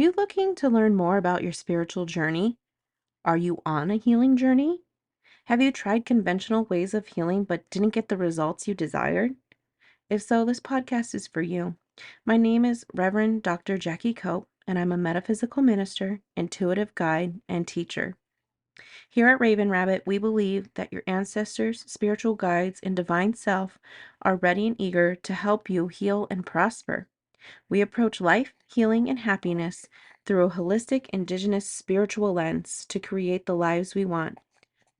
you looking to learn more about your spiritual journey? Are you on a healing journey? Have you tried conventional ways of healing but didn't get the results you desired? If so, this podcast is for you. My name is Reverend Dr. Jackie Cope, and I'm a metaphysical minister, intuitive guide, and teacher. Here at Raven Rabbit, we believe that your ancestors, spiritual guides, and divine self are ready and eager to help you heal and prosper. We approach life, healing, and happiness through a holistic, indigenous spiritual lens to create the lives we want.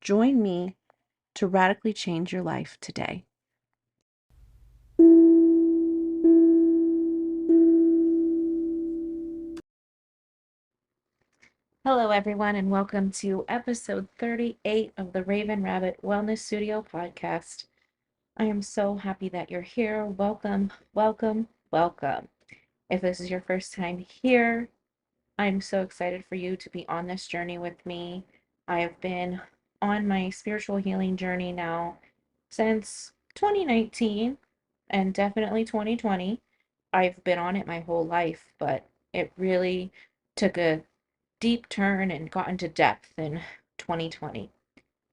Join me to radically change your life today. Hello, everyone, and welcome to episode 38 of the Raven Rabbit Wellness Studio podcast. I am so happy that you're here. Welcome, welcome, welcome. If this is your first time here, I'm so excited for you to be on this journey with me. I have been on my spiritual healing journey now since 2019 and definitely 2020. I've been on it my whole life, but it really took a deep turn and got into depth in 2020.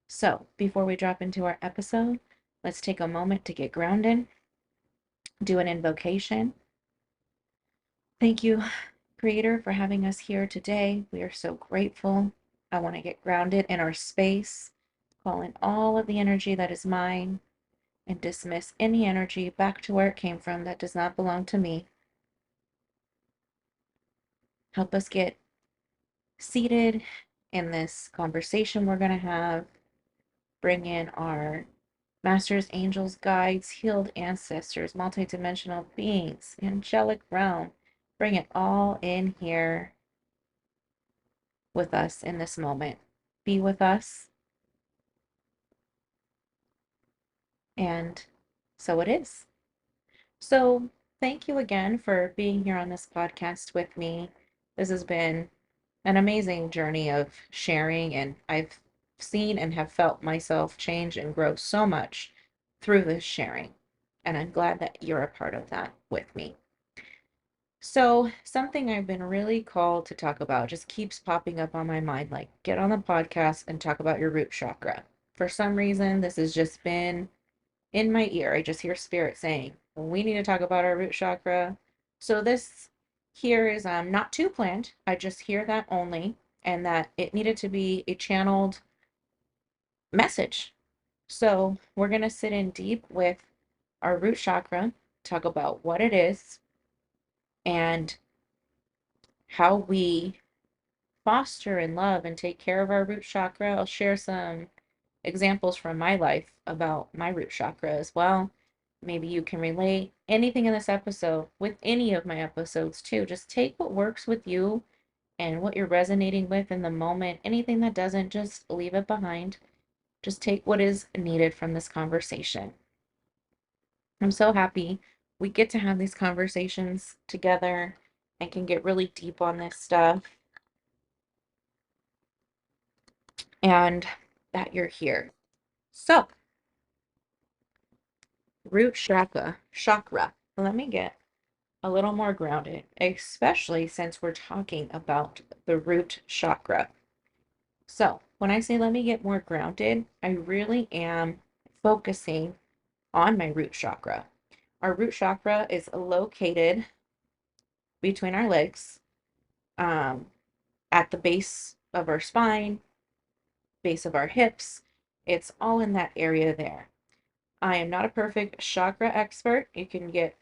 So, before we drop into our episode, let's take a moment to get grounded, do an invocation. Thank you, Creator, for having us here today. We are so grateful. I want to get grounded in our space, call in all of the energy that is mine, and dismiss any energy back to where it came from that does not belong to me. Help us get seated in this conversation we're going to have. Bring in our masters, angels, guides, healed ancestors, multidimensional beings, angelic realm. Bring it all in here with us in this moment. Be with us. And so it is. So thank you again for being here on this podcast with me. This has been an amazing journey of sharing, and I've seen and have felt myself change and grow so much through this sharing. And I'm glad that you're a part of that with me. So, something I've been really called to talk about just keeps popping up on my mind, like get on the podcast and talk about your root chakra. For some reason, this has just been in my ear. I just hear spirit saying, well, we need to talk about our root chakra. So this here is not too planned. I just hear that only, and that it needed to be a channeled message. So we're going to sit in deep with our root chakra, talk about what it is and how we foster and love and take care of our root chakra. I'll share some examples from my life about my root chakra as well. Maybe you can relate anything in this episode with any of my episodes too. Just take what works with you and what you're resonating with in the moment. Anything that doesn't, just leave it behind. Just take what is needed from this conversation. I'm so happy we get to have these conversations together and can get really deep on this stuff, and that you're here. So, root chakra. Let me get a little more grounded, especially since we're talking about the root chakra. So, when I say let me get more grounded, I really am focusing on my root chakra. Our root chakra is located between our legs, um, at the base of our spine, base of our hips. It's all in that area there. I am not a perfect chakra expert. You can get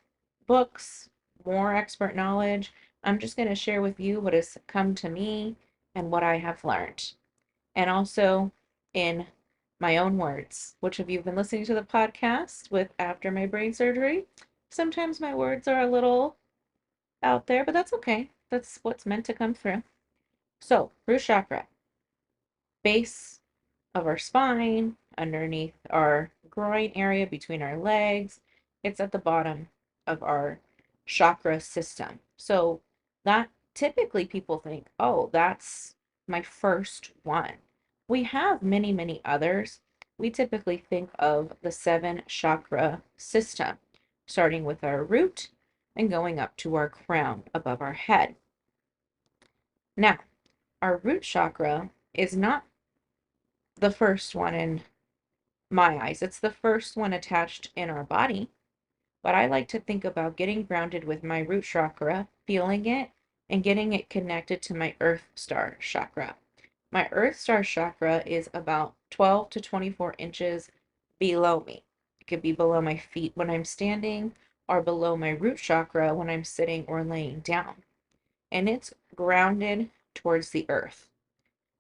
books, more expert knowledge. I'm just going to share with you what has come to me and what I have learned. And also in my own words, which if you've been listening to the podcast with after my brain surgery, sometimes my words are a little out there, but that's okay. That's what's meant to come through. So, root chakra, base of our spine, underneath our groin area between our legs. It's at the bottom of our chakra system. So that typically people think, oh, that's my first one. We have many, many others. We typically think of the 7 chakra system, starting with our root and going up to our crown above our head. Now, our root chakra is not the first one in my eyes. It's the first one attached in our body. But I like to think about getting grounded with my root chakra, feeling it, and getting it connected to my earth star chakra. My earth star chakra is about 12 to 24 inches below me. It could be below my feet when I'm standing or below my root chakra when I'm sitting or laying down. And it's grounded towards the earth.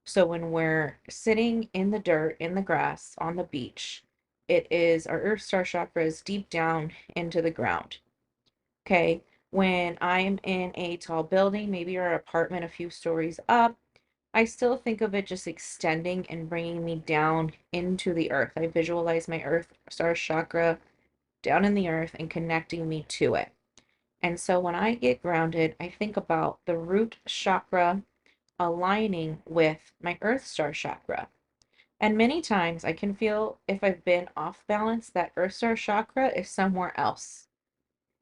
So when we're sitting in the dirt, in the grass, on the beach, it is our earth star chakra is deep down into the ground. Okay. When I'm in a tall building, maybe our apartment a few stories up, I still think of it just extending and bringing me down into the earth. I visualize my earth star chakra down in the earth and connecting me to it. And so when I get grounded, I think about the root chakra aligning with my earth star chakra. And many times I can feel if I've been off balance, that earth star chakra is somewhere else.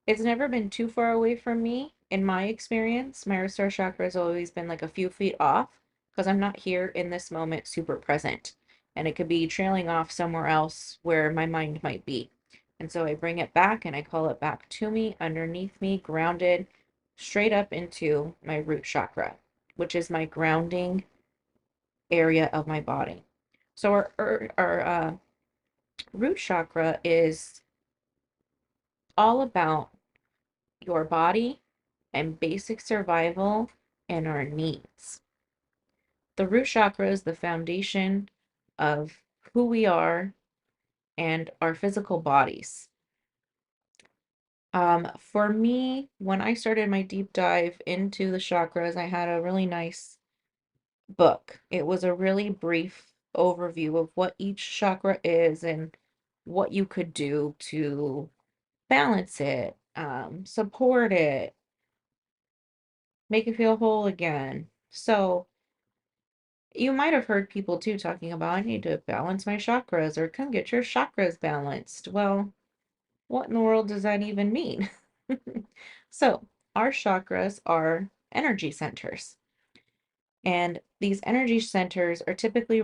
It's never been too far away from me. In my experience, my earth star chakra has always been like a few feet off because I'm not here in this moment super present. And it could be trailing off somewhere else where my mind might be. And so I bring it back and I call it back to me, underneath me, grounded straight up into my root chakra, which is my grounding area of my body. So our root chakra is all about your body and basic survival and our needs. The root chakra is the foundation of who we are and our physical bodies. For me, when I started my deep dive into the chakras, I had a really nice book. It was a really brief overview of what each chakra is and what you could do to balance it, support it, make it feel whole again. So you might have heard people too talking about, I need to balance my chakras or come get your chakras balanced. Well, what in the world does that even mean? So, our chakras are energy centers, and these energy centers are typically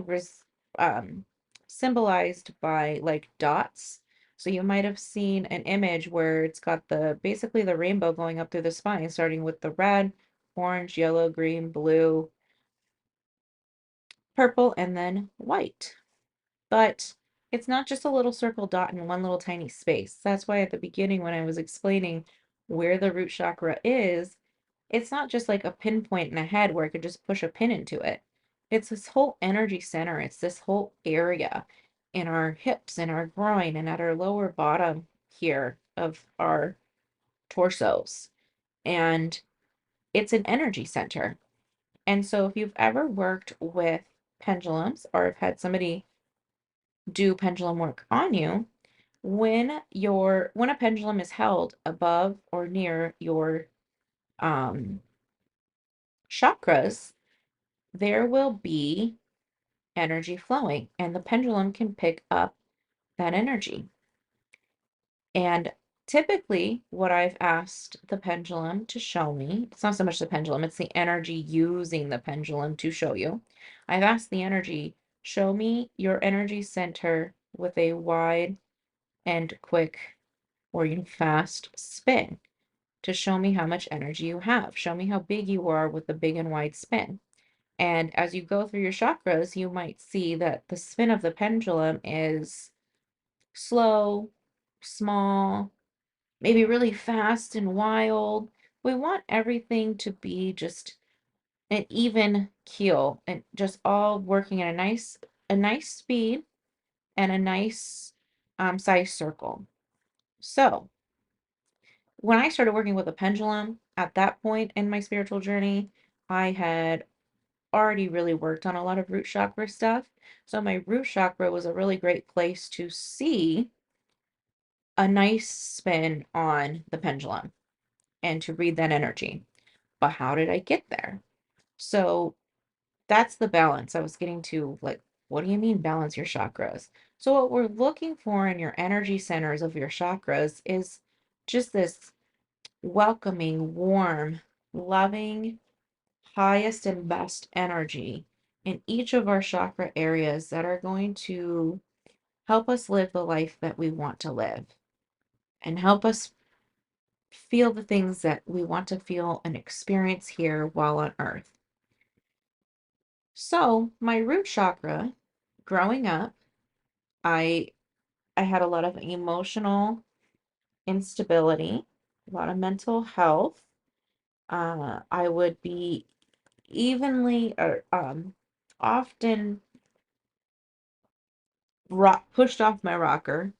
um, symbolized by like dots. So you might have seen an image where it's got the basically the rainbow going up through the spine, starting with the red, orange, yellow, green, blue, purple, and then white. But it's not just a little circle dot in one little tiny space. That's why at the beginning, when I was explaining where the root chakra is, it's not just like a pinpoint in a head where I could just push a pin into it. It's this whole energy center. It's this whole area in our hips and our groin and at our lower bottom here of our torsos. And it's an energy center. And so if you've ever worked with pendulums or have had somebody do pendulum work on you, when a pendulum is held above or near your um chakras, there will be energy flowing and the pendulum can pick up that energy. And typically what I've asked the pendulum to show me, it's not so much the pendulum, it's the energy using the pendulum to show you. I've asked the energy, show me your energy center with a wide and quick or even fast spin to show me how much energy you have. Show me how big you are with the big and wide spin. And as you go through your chakras, you might see that the spin of the pendulum is slow, small, maybe really fast and wild. We want everything to be just an even keel and just all working at a nice speed and a nice size circle. So when I started working with a pendulum at that point in my spiritual journey, I had already really worked on a lot of root chakra stuff. So my root chakra was a really great place to see a nice spin on the pendulum and to read that energy. But how did I get there? So that's the balance I was getting to. Like, what do you mean balance your chakras? So what we're looking for in your energy centers of your chakras is just this welcoming, warm, loving, highest and best energy in each of our chakra areas that are going to help us live the life that we want to live and help us feel the things that we want to feel and experience here while on earth. So, my root chakra, growing up, I I had a lot of emotional instability, a lot of mental health. I would be evenly or often pushed off my rocker.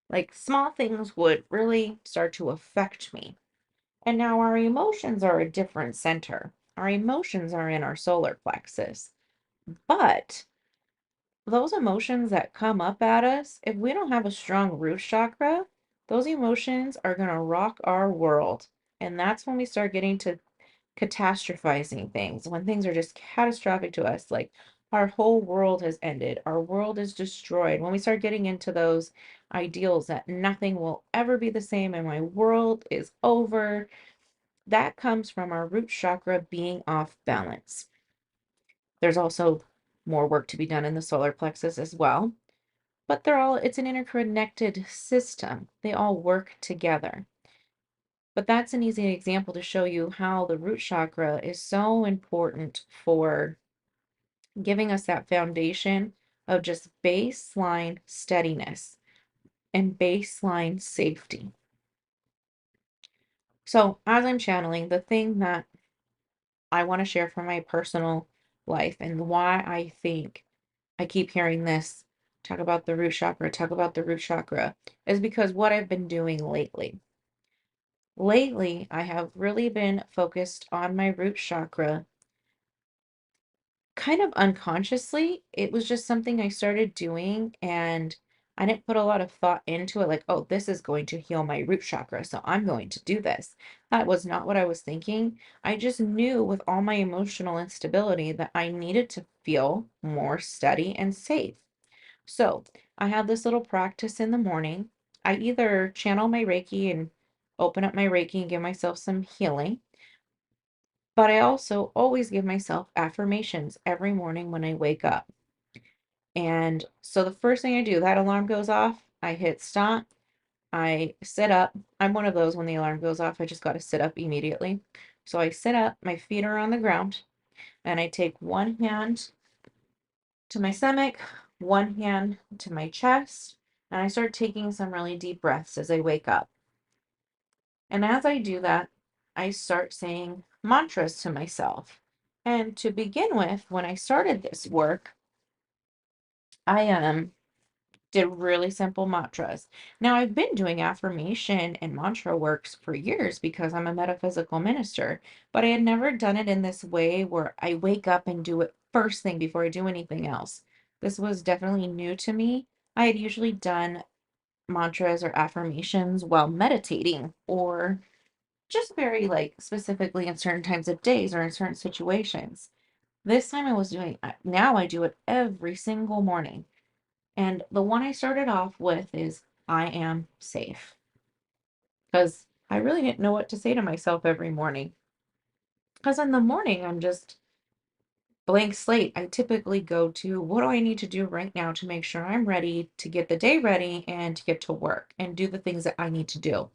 Like small things would really start to affect me. And now our emotions are a different center. Our emotions are in our solar plexus. But those emotions that come up at us, if we don't have a strong root chakra, those emotions are going to rock our world. And that's when we start getting to catastrophizing things, when things are just catastrophic to us, like our whole world has ended, our world is destroyed. When we start getting into those ideals that nothing will ever be the same and my world is over, that comes from our root chakra being off balance. There's also more work to be done in the solar plexus as well, but it's an interconnected system. They all work together. But that's an easy example to show you how the root chakra is so important for giving us that foundation of just baseline steadiness and baseline safety. So, as I'm channeling, the thing that I want to share from my personal life and why I think I keep hearing this talk about the root chakra, is because what I've been doing lately. Lately, I have really been focused on my root chakra kind of unconsciously. It was just something I started doing and I didn't put a lot of thought into it, like, oh, this is going to heal my root chakra, so I'm going to do this. That was not what I was thinking. I just knew with all my emotional instability that I needed to feel more steady and safe. So I have this little practice in the morning. I either channel my Reiki and open up my Reiki and give myself some healing. But I also always give myself affirmations every morning when I wake up. And so the first thing I do, that alarm goes off, I hit stop, I sit up. I'm one of those when the alarm goes off, I just got to sit up immediately. So I sit up, my feet are on the ground, and I take one hand to my stomach, one hand to my chest, and I start taking some really deep breaths as I wake up. And as I do that, I start saying mantras to myself. And to begin with, when I started this work, I did really simple mantras. Now, I've been doing affirmation and mantra works for years because I'm a metaphysical minister, but I had never done it in this way where I wake up and do it first thing before I do anything else. This was definitely new to me. I had usually done mantras or affirmations while meditating or just very like specifically in certain times of days or in certain situations. This time I was doing, now I do it every single morning. And the one I started off with is I am safe. Because I really didn't know what to say to myself every morning. Because in the morning, I'm just blank slate. I typically go to what do I need to do right now to make sure I'm ready to get the day ready and to get to work and do the things that I need to do.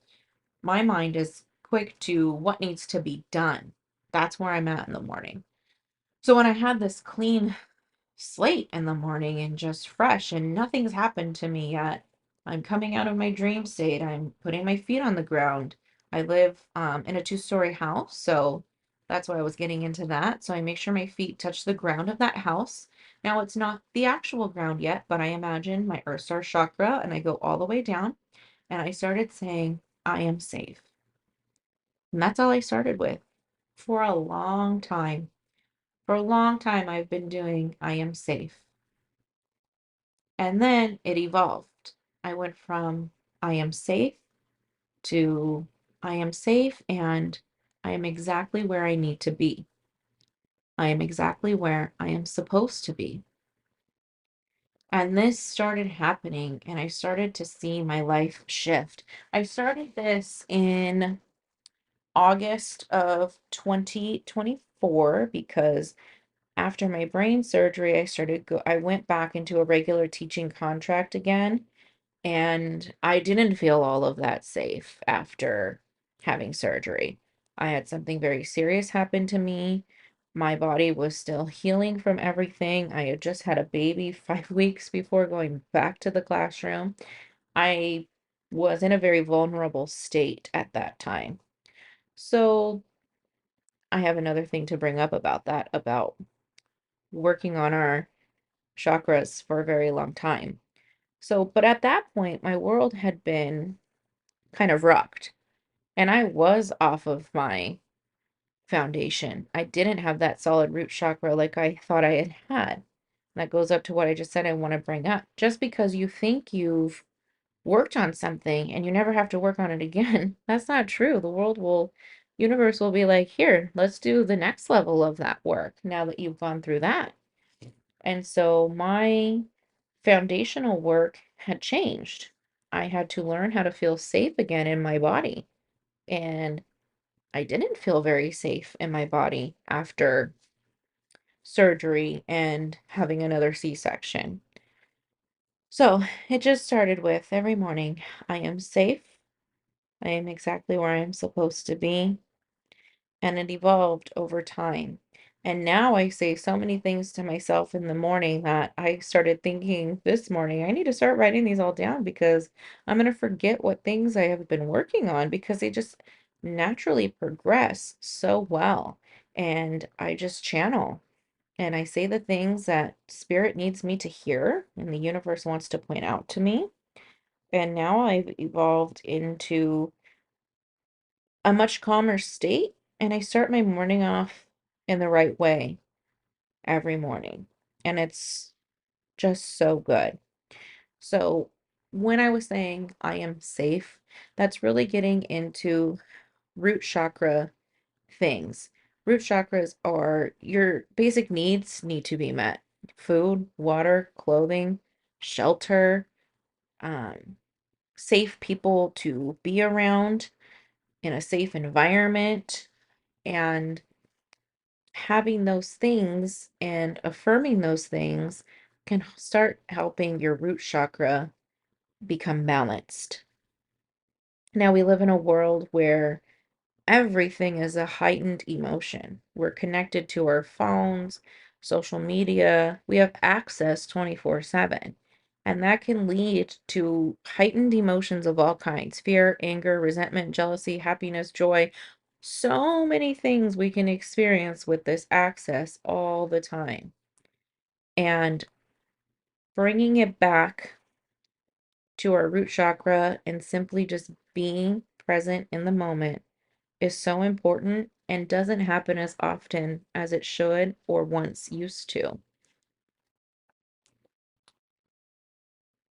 My mind is quick to what needs to be done. That's where I'm at in the morning. So when I had this clean slate in the morning and just fresh and nothing's happened to me yet, I'm coming out of my dream state. I'm putting my feet on the ground. I live in a two-story house, so that's why I was getting into that. So I make sure my feet touch the ground of that house. Now it's not the actual ground yet, but I imagine my Earth Star chakra and I go all the way down and I started saying, I am safe. And that's all I started with for a long time. For a long time, I've been doing I am safe. And then it evolved. I went from I am safe to I am safe and I am exactly where I need to be. I am exactly where I am supposed to be. And this started happening, and I started to see my life shift. I started this in August of 2024. 4 because after my brain surgery, I went back into a regular teaching contract again, and I didn't feel all of that safe after having surgery. I had something very serious happen to me. My body was still healing from everything. I had just had a baby 5 weeks before going back to the classroom. I was in a very vulnerable state at that time. So I have another thing to bring up about that, about working on our chakras for a very long time. So, but at that point, my world had been kind of rocked, and I was off of my foundation. I didn't have that solid root chakra like I thought I had had. That goes up to what I just said I want to bring up. Just because you think you've worked on something and you never have to work on it again, that's not true. Universe will be like, here, let's do the next level of that work now that you've gone through that. And so my foundational work had changed. I had to learn how to feel safe again in my body. And I didn't feel very safe in my body after surgery and having another C-section. So it just started with every morning, I am safe. I am exactly where I am supposed to be. And it evolved over time. And now I say so many things to myself in the morning that I started thinking this morning, I need to start writing these all down because I'm going to forget what things I have been working on because they just naturally progress so well. And I just channel and I say the things that spirit needs me to hear and the universe wants to point out to me. And now I've evolved into a much calmer state, and I start my morning off in the right way every morning. And it's just so good. So, when I was saying I am safe, that's really getting into root chakra things. Root chakras are your basic needs need to be met. Food, water, clothing, shelter, um, safe people to be around in a safe environment, and having those things and affirming those things can start helping your root chakra become balanced. Now, we live in a world where everything is a heightened emotion. We're connected to our phones, social media, we have access 24/7. And that can lead to heightened emotions of all kinds: fear, anger, resentment, jealousy, happiness, joy. So many things we can experience with this access all the time. And bringing it back to our root chakra and simply just being present in the moment is so important and doesn't happen as often as it should or once used to.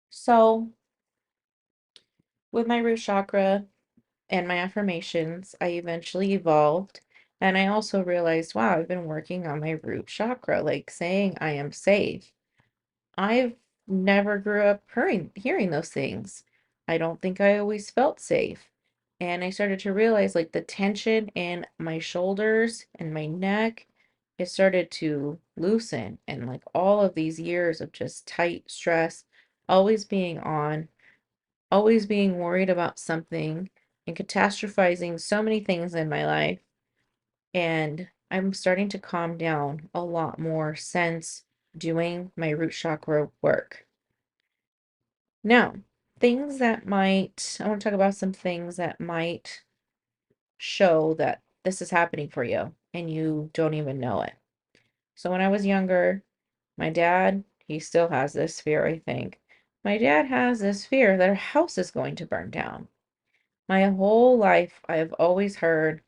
So, with my root chakra and my affirmations, I eventually evolved. And I also realized, wow, I've been working on my root chakra, like saying I am safe. I've never grew up hearing those things. I don't think I always felt safe. And I started to realize like the tension in my shoulders and my neck, it started to loosen. And like all of these years of just tight stress, always being on, always being worried about something and catastrophizing so many things in my life. And I'm starting to calm down a lot more since doing my root chakra work. Now, I want to talk about some things that might show that this is happening for you and you don't even know it. So, when I was younger, my dad, he still has this fear, I think. My dad has this fear that our house is going to burn down. My whole life, I have always heard,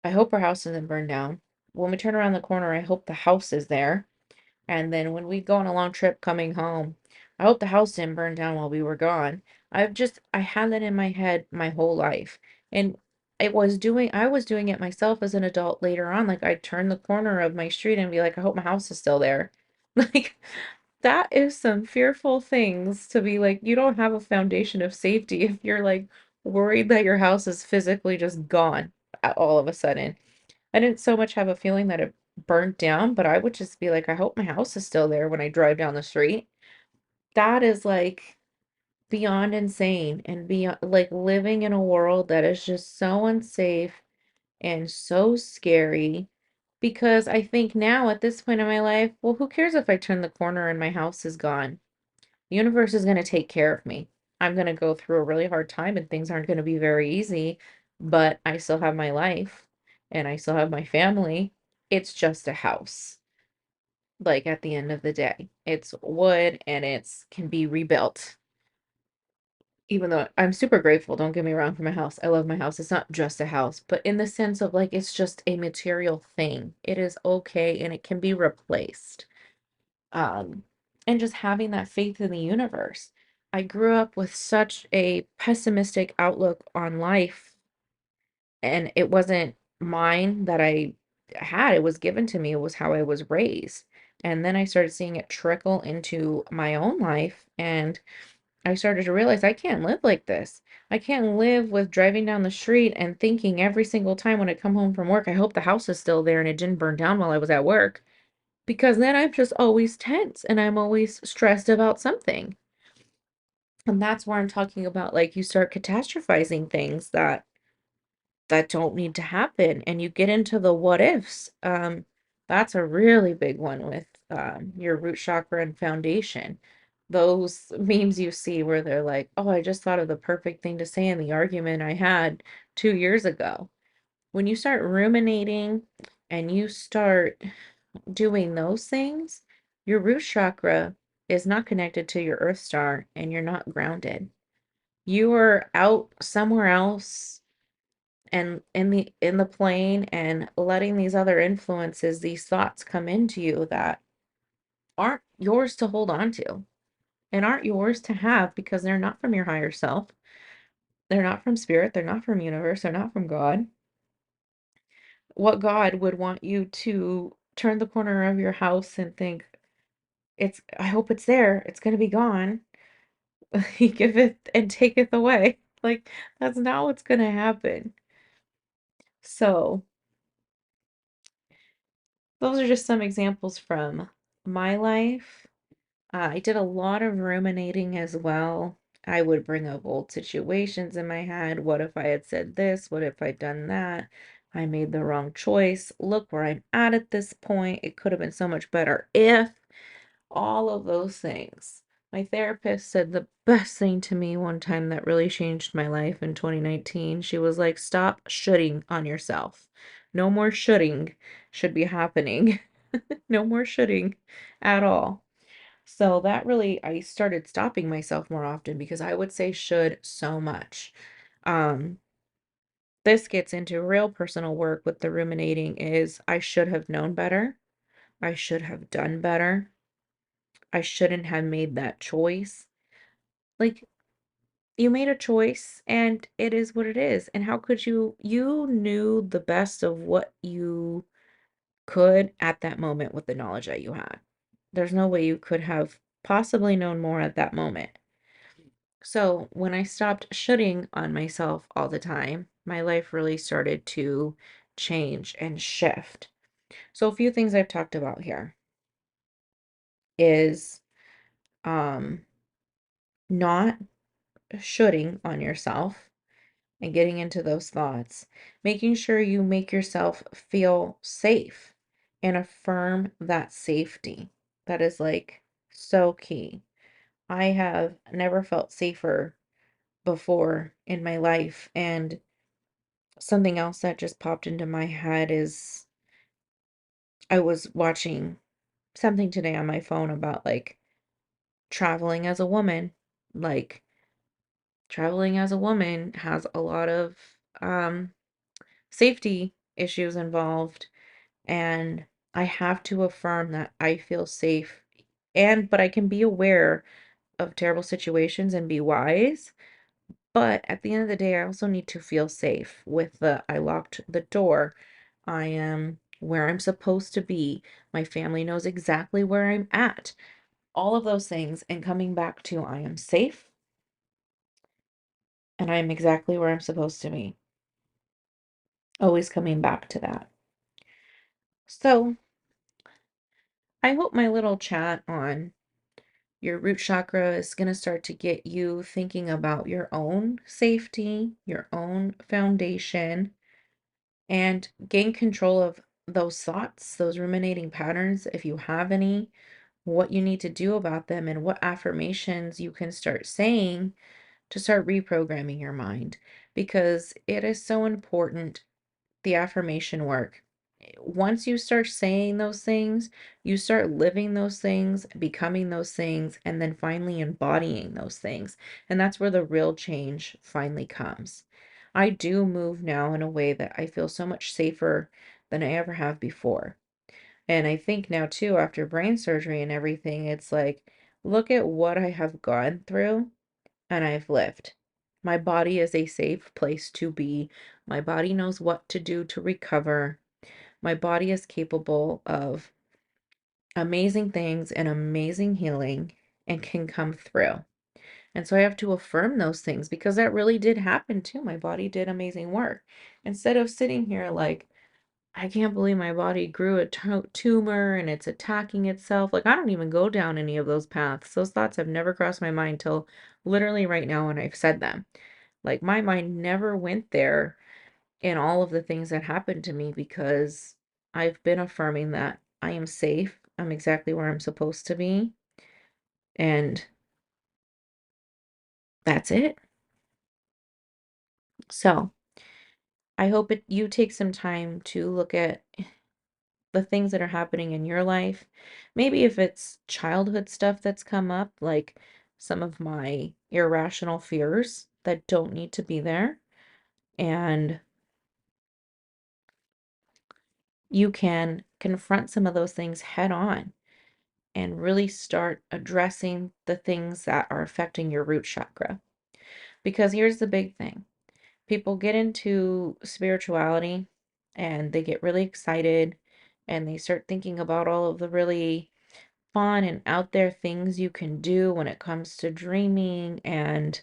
I hope our house doesn't burn down. When we turn around the corner, I hope the house is there. And then when we go on a long trip coming home, I hope the house didn't burn down while we were gone. I had that in my head my whole life. And I was doing it myself as an adult later on. Like I'd turn the corner of my street and be like, I hope my house is still there. Like that is some fearful things to be like, you don't have a foundation of safety if you're like worried that your house is physically just gone all of a sudden. I didn't so much have a feeling that it burnt down, but I would just be like, I hope my house is still there when I drive down the street. That is like beyond insane and beyond like living in a world that is just so unsafe and so scary because I think now at this point in my life, well, who cares if I turn the corner and my house is gone? The universe is going to take care of me. I'm going to go through a really hard time and things aren't going to be very easy, but I still have my life and I still have my family. It's just a house. Like at the end of the day, it's wood and it's can be rebuilt. Even though I'm super grateful, don't get me wrong, for my house. I love my house. It's not just a house, but in the sense of like it's just a material thing. It is okay and it can be replaced. Um, and just having that faith in the universe. I grew up with such a pessimistic outlook on life, and it wasn't mine that I had. It was given to me. It was how I was raised. And then I started seeing it trickle into my own life, and I started to realize I can't live like this. I can't live with driving down the street and thinking every single time when I come home from work, I hope the house is still there and it didn't burn down while I was at work. Because then I'm just always tense and I'm always stressed about something. And that's where I'm talking about like you start catastrophizing things that don't need to happen and you get into the what ifs. That's a really big one with your root chakra and foundation. Those memes you see where they're like, "Oh, I just thought of the perfect thing to say in the argument I had 2 years ago." When you start ruminating and you start doing those things, your root chakra is not connected to your earth star and you're not grounded. You are out somewhere else and in the plane and letting these other influences, these thoughts come into you that aren't yours to hold on to and aren't yours to have because they're not from your higher self. They're not from spirit, they're not from universe, they're not from God. What God would want you to turn the corner of your house and think, it's I hope it's there. It's gonna be gone. He giveth and taketh away. Like that's not what's gonna happen. So those are just some examples from my life. I did a lot of ruminating as well. I would bring up old situations in my head. What if I had said this? What if I'd done that? I made the wrong choice. Look where I'm at this point. It could have been so much better if. All of those things. My therapist said the best thing to me one time that really changed my life in 2019. She was like, stop shooting on yourself. No more shooting should be happening. No more shooting at all. So that really, I started stopping myself more often because I would say should so much. Um, this gets into real personal work with the ruminating is I should have known better. I should have done better. I shouldn't have made that choice. Like, you made a choice and it is what it is. And how could you knew the best of what you could at that moment with the knowledge that you had. There's no way you could have possibly known more at that moment. So when I stopped shooting on myself all the time, my life really started to change and shift. So a few things I've talked about here is um not shooting on yourself and getting into those thoughts, making sure you make yourself feel safe and affirm that safety. That is like so key. I have never felt safer before in my life. And something else that just popped into my head is I was watching something today on my phone about like traveling as a woman. Like traveling as a woman has a lot of um safety issues involved, and I have to affirm that I feel safe and but I can be aware of terrible situations and be wise, but at the end of the day I also need to feel safe with the I locked the door. I am where I'm supposed to be. My family knows exactly where I'm at. All of those things and coming back to I am safe and I am exactly where I'm supposed to be. Always coming back to that. So I hope my little chat on your root chakra is going to start to get you thinking about your own safety, your own foundation, and gain control of those thoughts, those ruminating patterns, if you have any, what you need to do about them, and what affirmations you can start saying to start reprogramming your mind. Because it is so important, the affirmation work. Once you start saying those things, you start living those things, becoming those things, and then finally embodying those things. And that's where the real change finally comes. I do move now in a way that I feel so much safer than I ever have before. And I think now too, after brain surgery and everything, it's like, look at what I have gone through and I've lived. My body is a safe place to be. My body knows what to do to recover. My body is capable of amazing things and amazing healing and can come through. And so I have to affirm those things because that really did happen too. My body did amazing work. Instead of sitting here like, I can't believe my body grew a tumor and it's attacking itself. Like, I don't even go down any of those paths. Those thoughts have never crossed my mind till literally right now when I've said them. Like, my mind never went there in all of the things that happened to me because I've been affirming that I am safe. I'm exactly where I'm supposed to be. And that's it. So I hope you take some time to look at the things that are happening in your life. Maybe if it's childhood stuff that's come up, like some of my irrational fears that don't need to be there. And you can confront some of those things head on and really start addressing the things that are affecting your root chakra. Because here's the big thing. People get into spirituality and they get really excited and they start thinking about all of the really fun and out there things you can do when it comes to dreaming and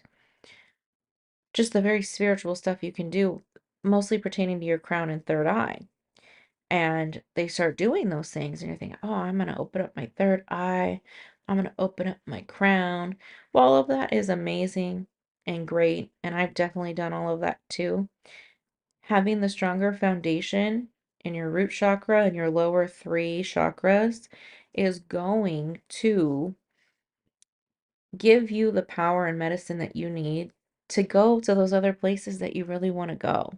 just the very spiritual stuff you can do, mostly pertaining to your crown and third eye. And they start doing those things, and you're thinking, oh, I'm going to open up my third eye. I'm going to open up my crown. Well, all of that is amazing and great. And I've definitely done all of that too. Having the stronger foundation in your root chakra and your lower three chakras is going to give you the power and medicine that you need to go to those other places that you really want to go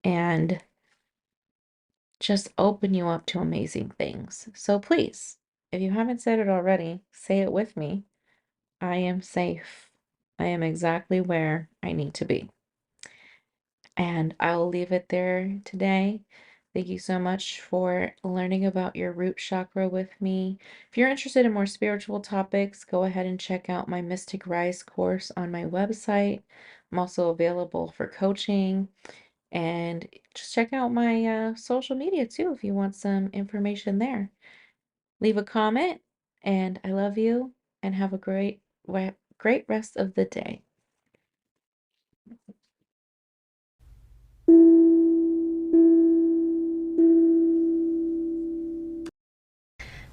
and just open you up to amazing things. So please, if you haven't said it already, say it with me. I am safe. I am exactly where I need to be. And I'll leave it there today. Thank you so much for learning about your root chakra with me. If you're interested in more spiritual topics, go ahead and check out my Mystic Rise course on my website. I'm also available for coaching. And just check out my social media too if you want some information there. Leave a comment, and I love you, and have a great rest of the day.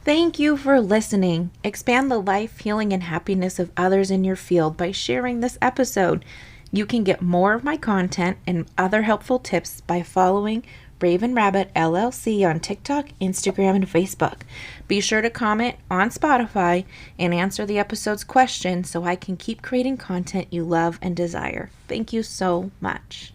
Thank you for listening. Expand the life, healing, and happiness of others in your field by sharing this episode. You can get more of my content and other helpful tips by following Raven Rabbit LLC on TikTok, Instagram, and Facebook. Be sure to comment on Spotify and answer the episode's question so I can keep creating content you love and desire. Thank you so much.